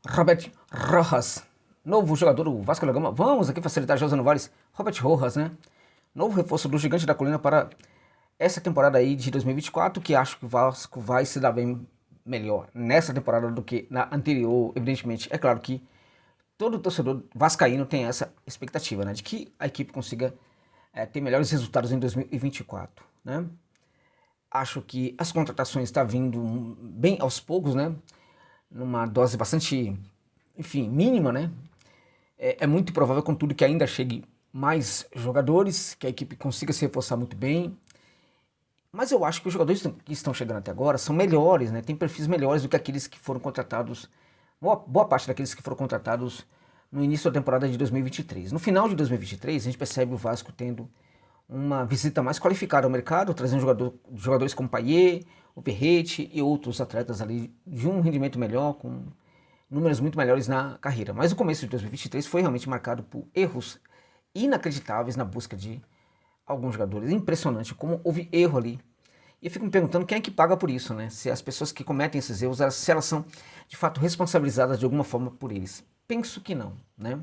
Robert Rojas, novo jogador do Vasco da Gama. Vamos aqui facilitar José Novales. Robert Rojas, né? Novo reforço do Gigante da Colina para essa temporada aí de 2024, que acho que o Vasco vai se dar bem melhor nessa temporada do que na anterior, evidentemente. É claro que todo torcedor vascaíno tem essa expectativa, né? De que a equipe consiga ter melhores resultados em 2024, né? Acho que as contratações estão vindo bem aos poucos, né? Numa dose bastante, enfim, mínima, né? É muito provável, contudo, que ainda chegue mais jogadores, que a equipe consiga se reforçar muito bem. Mas eu acho que os jogadores que estão chegando até agora são melhores, né? Tem perfis melhores do que aqueles que foram contratados, boa parte daqueles que foram contratados no início da temporada de 2023. No final de 2023, a gente percebe o Vasco tendo uma visita mais qualificada ao mercado, trazendo jogadores como Payet, o Verratti e outros atletas ali de um rendimento melhor, com números muito melhores na carreira. Mas o começo de 2023 foi realmente marcado por erros inacreditáveis na busca de alguns jogadores. Impressionante como houve erro ali. E eu fico me perguntando quem é que paga por isso, né? Se as pessoas que cometem esses erros, se elas são de fato responsabilizadas de alguma forma por eles. Penso que não, né?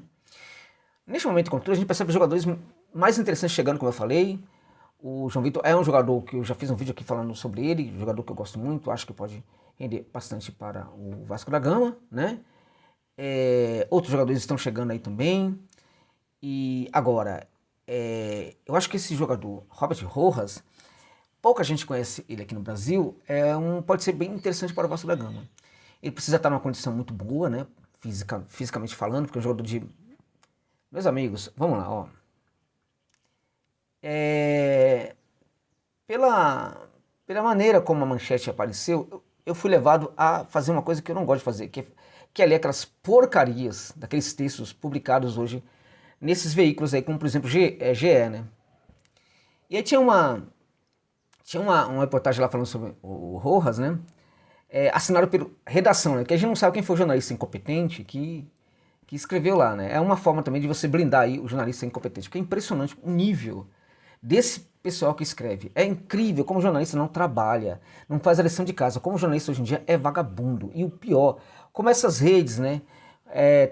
Neste momento, contudo, a gente percebe os jogadores mais interessantes chegando, como eu falei. O João Vitor é um jogador que eu já fiz um vídeo aqui falando sobre ele, um jogador que eu gosto muito, acho que pode render bastante para o Vasco da Gama, né? Outros jogadores estão chegando aí também. E agora, eu acho que esse jogador, Robert Rojas, pouca gente conhece ele aqui no Brasil, pode ser bem interessante para o Vasco da Gama. Ele precisa estar numa condição muito boa, né? Fisicamente falando, porque é um jogador de... Meus amigos, vamos lá, ó. Pela maneira como a manchete apareceu, eu fui levado a fazer uma coisa que eu não gosto de fazer, que é ler aquelas porcarias daqueles textos publicados hoje nesses veículos aí, como por exemplo GE, né? E aí tinha uma reportagem lá falando sobre o Rojas, né? Assinado pela redação, né? Que a gente não sabe quem foi o jornalista incompetente que escreveu lá, né? É uma forma também de você blindar aí o jornalista incompetente, porque é impressionante o nível desse pessoal que escreve. É incrível como o jornalista não trabalha, não faz a lição de casa, como o jornalista hoje em dia é vagabundo. E o pior, como essas redes, né?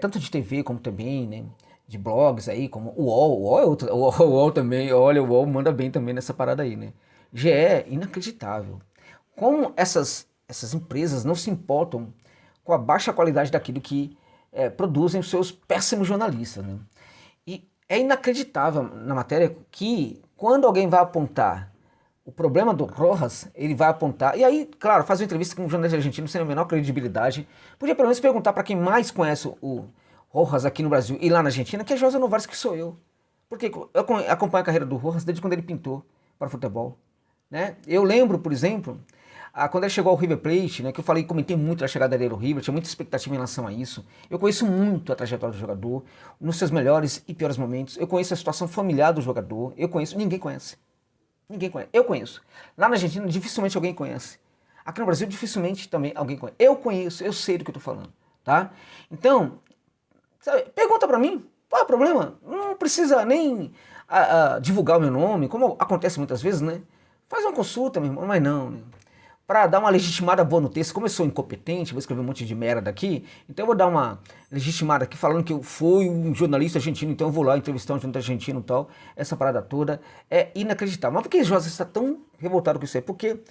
Tanto de TV como também, né? De blogs aí, como o UOL é outra, o UOL também, olha, o UOL manda bem também nessa parada aí, né? GE é inacreditável. Como essas empresas não se importam com a baixa qualidade daquilo que produzem os seus péssimos jornalistas, né? E é inacreditável na matéria que quando alguém vai apontar o problema do Rojas, ele vai apontar, e aí, claro, faz uma entrevista com um jornalista argentino sem a menor credibilidade, podia pelo menos perguntar para quem mais conhece o Rojas aqui no Brasil e lá na Argentina, que é José Novales, que sou eu. Porque eu acompanho a carreira do Rojas desde quando ele pintou para o futebol, né? Eu lembro, por exemplo, quando ele chegou ao River Plate, né, que eu falei, comentei muito da chegada dele ao River, tinha muita expectativa em relação a isso. Eu conheço muito a trajetória do jogador, nos seus melhores e piores momentos. Eu conheço a situação familiar do jogador. Eu conheço, ninguém conhece. Ninguém conhece. Eu conheço. Lá na Argentina, dificilmente alguém conhece. Aqui no Brasil, dificilmente também alguém conhece. Eu conheço, eu sei do que eu tô falando, tá? Então, sabe, pergunta pra mim, qual é o problema? Não precisa nem divulgar o meu nome, como acontece muitas vezes, né? Faz uma consulta, meu irmão, mas não, né? Para dar uma legitimada boa no texto, como eu sou incompetente, vou escrever um monte de merda aqui, então eu vou dar uma legitimada aqui falando que eu fui um jornalista argentino, então eu vou lá entrevistar um jornalista argentino e tal, essa parada toda é inacreditável. Mas por que José está tão revoltado com isso aí? Porque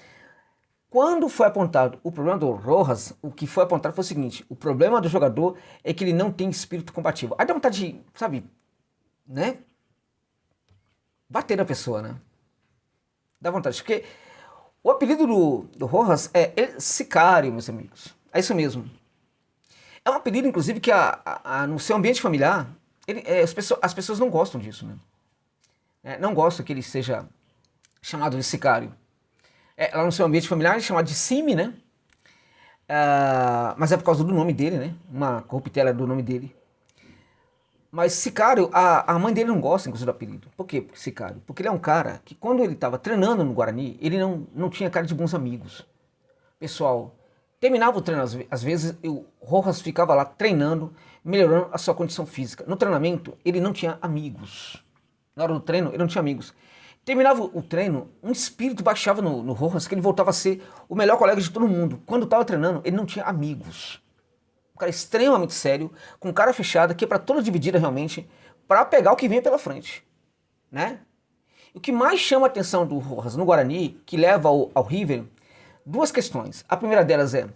quando foi apontado o problema do Rojas, o que foi apontado foi o seguinte, o problema do jogador é que ele não tem espírito combativo. Aí dá vontade de, sabe, né, bater na pessoa, né? Dá vontade, porque o apelido do Rojas é El Sicário, meus amigos. É isso mesmo. É um apelido, inclusive, que no seu ambiente familiar, as pessoas não gostam disso, né? Não gostam que ele seja chamado de sicário. Lá no seu ambiente familiar ele é chamado de Simi, né? Mas é por causa do nome dele, né? Uma corruptela do nome dele. Mas Sicário, a mãe dele não gosta, inclusive, do apelido. Por quê? Sicário? Porque ele é um cara que, quando ele estava treinando no Guarani, ele não tinha cara de bons amigos. Pessoal, terminava o treino, às vezes, o Rojas ficava lá treinando, melhorando a sua condição física. No treinamento, ele não tinha amigos. Na hora do treino, ele não tinha amigos. Terminava o treino, um espírito baixava no Rojas, que ele voltava a ser o melhor colega de todo mundo. Quando estava treinando, ele não tinha amigos. O cara extremamente sério, com cara fechada, que é para toda dividida realmente, para pegar o que vem pela frente, né? O que mais chama a atenção do Rojas no Guarani, que leva ao River, duas questões. A primeira delas é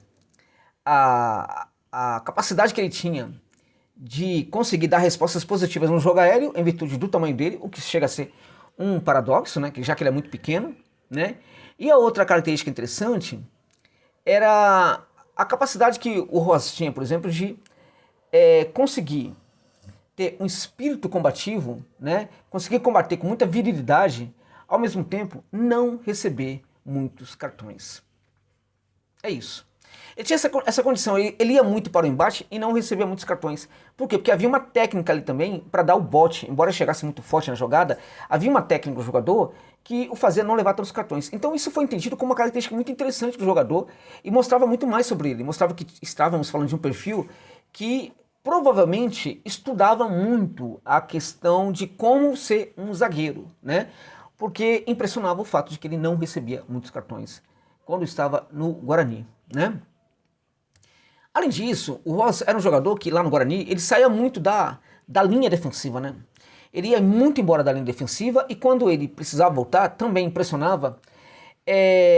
a capacidade que ele tinha de conseguir dar respostas positivas no jogo aéreo, em virtude do tamanho dele, o que chega a ser um paradoxo, né? Já que ele é muito pequeno, né? E a outra característica interessante era a capacidade que o Rojas tinha, por exemplo, de conseguir ter um espírito combativo, né? Conseguir combater com muita virilidade, ao mesmo tempo não receber muitos cartões. É isso. Ele tinha essa condição, ele ia muito para o embate e não recebia muitos cartões. Por quê? Porque havia uma técnica ali também para dar o bote, embora chegasse muito forte na jogada, havia uma técnica do jogador que o fazia não levar todos os cartões. Então isso foi entendido como uma característica muito interessante do jogador e mostrava muito mais sobre ele. Mostrava que estávamos falando de um perfil que provavelmente estudava muito a questão de como ser um zagueiro, né? Porque impressionava o fato de que ele não recebia muitos cartões quando estava no Guarani, né? Além disso, o Rojas era um jogador que lá no Guarani, ele saía muito da linha defensiva, né? Ele ia muito embora da linha defensiva e quando ele precisava voltar, também impressionava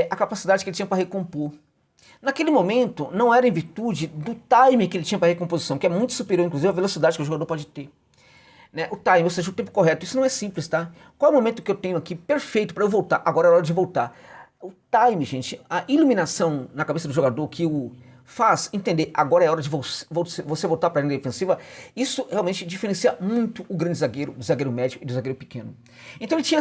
a capacidade que ele tinha para recompor. Naquele momento, não era em virtude do time que ele tinha para recomposição, que é muito superior, inclusive, à velocidade que o jogador pode ter. Né? O time, ou seja, o tempo correto. Isso não é simples, tá? Qual é o momento que eu tenho aqui perfeito para eu voltar? Agora é hora de voltar. O time, gente, a iluminação na cabeça do jogador que o faz entender agora é hora de você voltar para a linha defensiva, isso realmente diferencia muito o grande zagueiro, do zagueiro médio e do zagueiro pequeno. Então ele tinha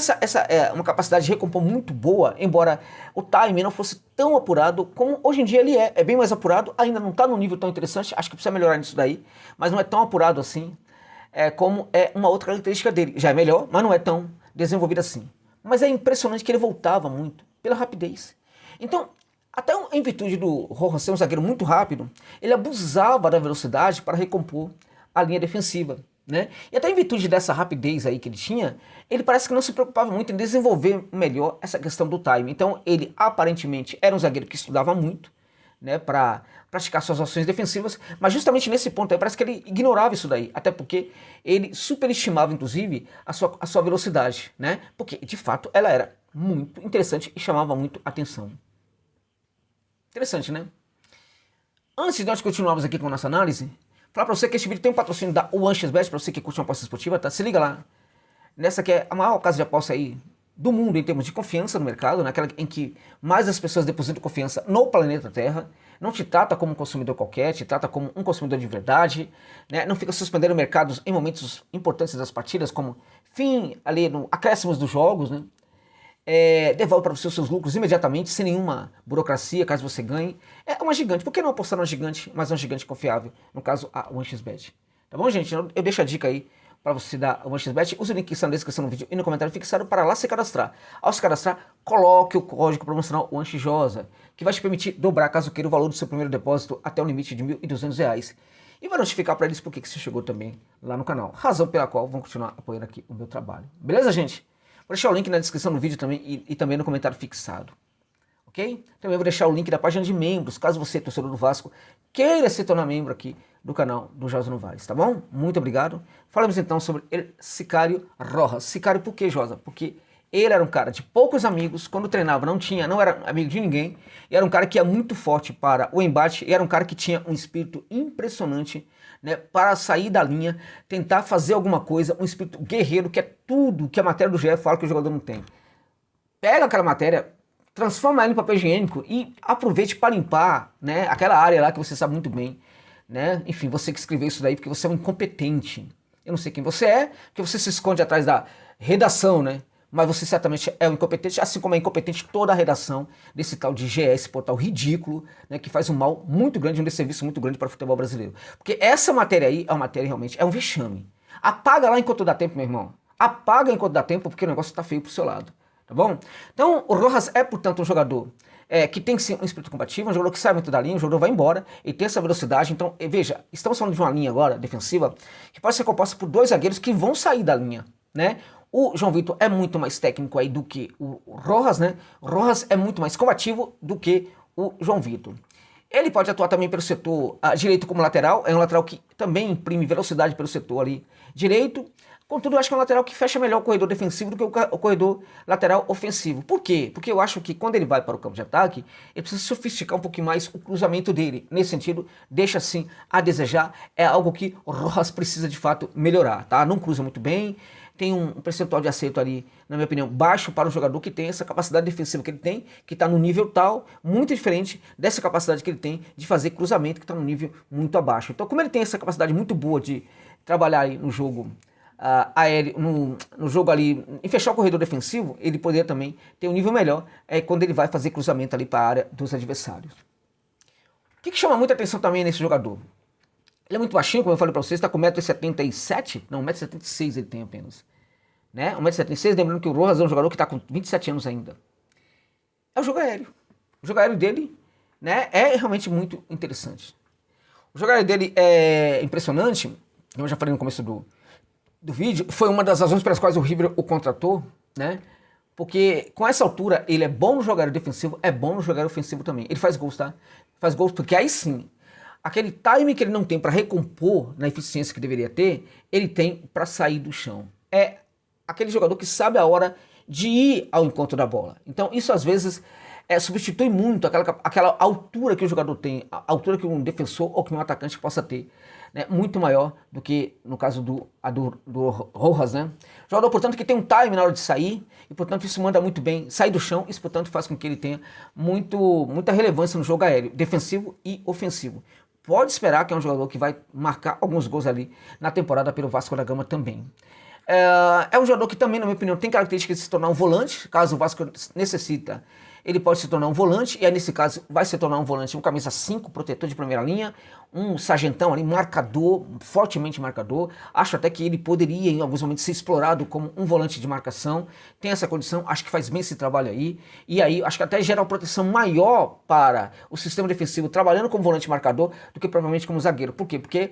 uma capacidade de recompor muito boa, embora o time não fosse tão apurado como hoje em dia ele é bem mais apurado, ainda não está num nível tão interessante, acho que precisa melhorar nisso daí, mas não é tão apurado assim, como é uma outra característica dele. Já é melhor, mas não é tão desenvolvido assim. Mas é impressionante que ele voltava muito pela rapidez. Então, até em virtude do Rojas ser um zagueiro muito rápido, ele abusava da velocidade para recompor a linha defensiva, né? E até em virtude dessa rapidez aí que ele tinha, ele parece que não se preocupava muito em desenvolver melhor essa questão do time. Então ele aparentemente era um zagueiro que estudava muito, né, para praticar suas ações defensivas, mas justamente nesse ponto aí parece que ele ignorava isso daí, até porque ele superestimava inclusive a sua velocidade, né? Porque de fato ela era muito interessante e chamava muito atenção. Interessante, né? Antes de nós continuarmos aqui com a nossa análise, falar pra você que este vídeo tem um patrocínio da OneXBet, pra você que curte uma aposta esportiva, tá? Se liga lá. Nessa que é a maior casa de aposta aí do mundo em termos de confiança no mercado, naquela em que mais as pessoas depositam confiança no planeta Terra. Não te trata como um consumidor qualquer, te trata como um consumidor de verdade, né? Não fica suspendendo mercados em momentos importantes das partidas, como fim ali no acréscimos dos jogos, né? Devolve para você os seus lucros imediatamente, sem nenhuma burocracia, caso você ganhe. É uma gigante. Por que não apostar numa gigante, mas uma gigante confiável? No caso, a OneXBet. Tá bom, gente? Eu deixo a dica aí para você da OneXBet. Use o link que está na descrição do vídeo e no comentário fixado para lá se cadastrar. Ao se cadastrar, coloque o código promocional ONEXJOSA, que vai te permitir dobrar, caso queira, o valor do seu primeiro depósito até o limite de R$ 1.200. E vai notificar para eles porque que você chegou também lá no canal. Razão pela qual vão continuar apoiando aqui o meu trabalho. Beleza, gente? Vou deixar o link na descrição do vídeo também e também no comentário fixado. Ok? Também vou deixar o link da página de membros, caso você, torcedor do Vasco, queira se tornar membro aqui do canal do Josa Novaes, tá bom? Muito obrigado. Falamos então sobre El Sicário Rojas. Sicário por quê, Josa? Porque ele era um cara de poucos amigos, quando treinava não era amigo de ninguém, e era um cara que ia muito forte para o embate, e era um cara que tinha um espírito impressionante, né, para sair da linha, tentar fazer alguma coisa, um espírito guerreiro, que é tudo que a matéria do GE fala que o jogador não tem. Pega aquela matéria, transforma ela em papel higiênico e aproveite para limpar, né, aquela área lá que você sabe muito bem, né? Enfim, você que escreveu isso daí porque você é um incompetente. Eu não sei quem você é, porque você se esconde atrás da redação, né? Mas você certamente é um incompetente, assim como é incompetente toda a redação desse tal de GS, portal ridículo, né, que faz um mal muito grande, um desserviço muito grande para o futebol brasileiro. Porque essa matéria aí é uma matéria realmente, é um vexame. Apaga lá enquanto dá tempo, meu irmão. Apaga enquanto dá tempo, porque o negócio tá feio pro seu lado, tá bom? Então, o Rojas é, portanto, um jogador que tem sim um espírito combativo, um jogador que sai muito da linha, o jogador vai embora, ele tem essa velocidade. Então, veja, estamos falando de uma linha agora, defensiva, que pode ser composta por dois zagueiros que vão sair da linha, né? O João Vitor é muito mais técnico aí do que o Rojas, né? O Rojas é muito mais combativo do que o João Vitor. Ele pode atuar também pelo setor direito como lateral, é um lateral que também imprime velocidade pelo setor ali direito. Contudo, eu acho que é um lateral que fecha melhor o corredor defensivo do que o corredor lateral ofensivo. Por quê? Porque eu acho que quando ele vai para o campo de ataque, ele precisa sofisticar um pouquinho mais o cruzamento dele. Nesse sentido, deixa assim a desejar. É algo que o Rojas precisa de fato melhorar, tá? Não cruza muito bem, tem um percentual de acerto ali, na minha opinião, baixo para um jogador que tem essa capacidade defensiva que ele tem, que está no nível tal, muito diferente dessa capacidade que ele tem de fazer cruzamento, que está no nível muito abaixo. Então, como ele tem essa capacidade muito boa de trabalhar aí no jogo aéreo, no jogo ali, em fechar o corredor defensivo, ele poderia também ter um nível melhor quando ele vai fazer cruzamento ali para a área dos adversários. O que chama muita atenção também nesse jogador? Ele é muito baixinho, como eu falei para vocês, está com 1,77 m, não, 1,76 m ele tem apenas. Né? 1,76 m, lembrando que o Rojas é um jogador que está com 27 anos ainda. É o jogo aéreo. O jogo aéreo dele, né, é realmente muito interessante. O jogo aéreo dele é impressionante, como eu já falei no começo do vídeo, foi uma das razões pelas quais o River o contratou, né? Porque com essa altura ele é bom no jogar defensivo, é bom no jogar ofensivo também. Ele faz gols, tá? Faz gols porque aí sim, aquele time que ele não tem para recompor na eficiência que deveria ter, ele tem para sair do chão. É aquele jogador que sabe a hora de ir ao encontro da bola. Então isso às vezes substitui muito aquela altura que o jogador tem, a altura que um defensor ou que um atacante possa ter, né, muito maior do que no caso do Rojas, né? Jogador, portanto, que tem um time na hora de sair e, portanto, isso manda muito bem, sair do chão, isso, portanto, faz com que ele tenha muita relevância no jogo aéreo, defensivo e ofensivo. Pode esperar que é um jogador que vai marcar alguns gols ali na temporada pelo Vasco da Gama também. É um jogador que também, na minha opinião, tem características de se tornar um volante, caso o Vasco necessita. Ele pode se tornar um volante, e aí nesse caso vai se tornar um volante, um camisa 5, protetor de primeira linha, um sargentão ali, marcador, fortemente marcador. Acho até que ele poderia em alguns momentos ser explorado como um volante de marcação. Tem essa condição, acho que faz bem esse trabalho aí. E aí acho que até gera uma proteção maior para o sistema defensivo, trabalhando como volante marcador, do que provavelmente como zagueiro. Por quê? Porque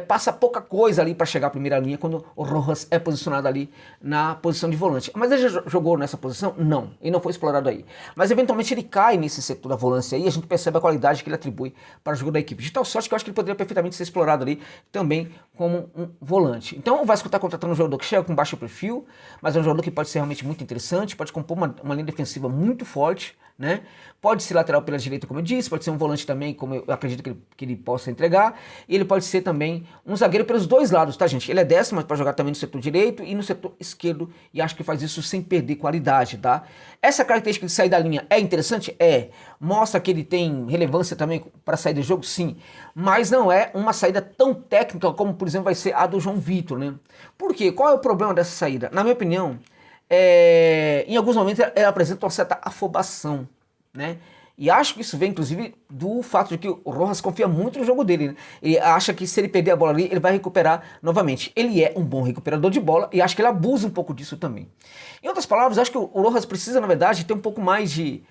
passa pouca coisa ali para chegar à primeira linha quando o Rojas é posicionado ali na posição de volante. Mas ele já jogou nessa posição? Não, ele não foi explorado aí. Mas eventualmente ele cai nesse setor da volância aí, a gente percebe a qualidade que ele atribui para o jogo da equipe. De tal sorte que eu acho que ele poderia perfeitamente ser explorado ali também como um volante. Então o Vasco está contratando um jogador que chega com baixo perfil, mas é um jogador que pode ser realmente muito interessante, pode compor uma linha defensiva muito forte, né? Pode ser lateral pela direita, como eu disse, pode ser um volante também, como eu acredito que ele possa entregar, e ele pode ser também um zagueiro pelos dois lados, tá, gente? Ele é destro, mas pode jogar também no setor direito e no setor esquerdo, e acho que faz isso sem perder qualidade, tá? Essa característica de sair da linha é interessante? É. Mostra que ele tem relevância também para sair do jogo? Sim. Mas não é uma saída tão técnica como, por exemplo, vai ser a do João Vitor, né? Por quê? Qual é o problema dessa saída? Na minha opinião, em alguns momentos ela apresenta uma certa afobação, né? E acho que isso vem, inclusive, do fato de que o Rojas confia muito no jogo dele, né? Ele acha que se ele perder a bola ali, ele vai recuperar novamente. Ele é um bom recuperador de bola e acho que ele abusa um pouco disso também. Em outras palavras, acho que o Rojas precisa, na verdade, ter um pouco mais de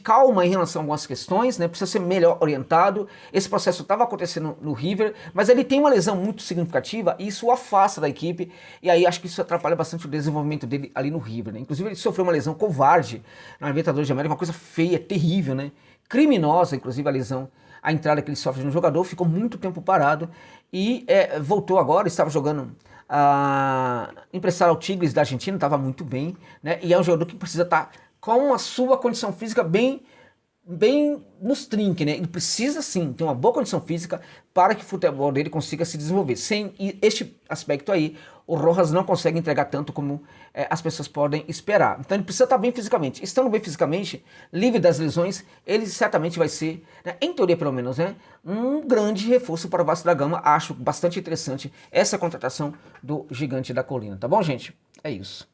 calma em relação a algumas questões, né? Precisa ser melhor orientado. Esse processo estava acontecendo no River, mas ele tem uma lesão muito significativa e isso o afasta da equipe, e aí acho que isso atrapalha bastante o desenvolvimento dele ali no River, né? Inclusive ele sofreu uma lesão covarde na Libertadores de América, uma coisa feia, terrível, né? Criminosa, inclusive, a lesão, a entrada que ele sofre no jogador, ficou muito tempo parado e voltou agora, estava jogando emprestado ao Tigres da Argentina, estava muito bem, né? E é um jogador que precisa estar com a sua condição física bem nos trinques, né? Ele precisa sim ter uma boa condição física para que o futebol dele consiga se desenvolver. Sem este aspecto aí, o Rojas não consegue entregar tanto como as pessoas podem esperar. Então ele precisa estar bem fisicamente. Estando bem fisicamente, livre das lesões, ele certamente vai ser, né, em teoria pelo menos, né, um grande reforço para o Vasco da Gama. Acho bastante interessante essa contratação do Gigante da Colina. Tá bom, gente? É isso.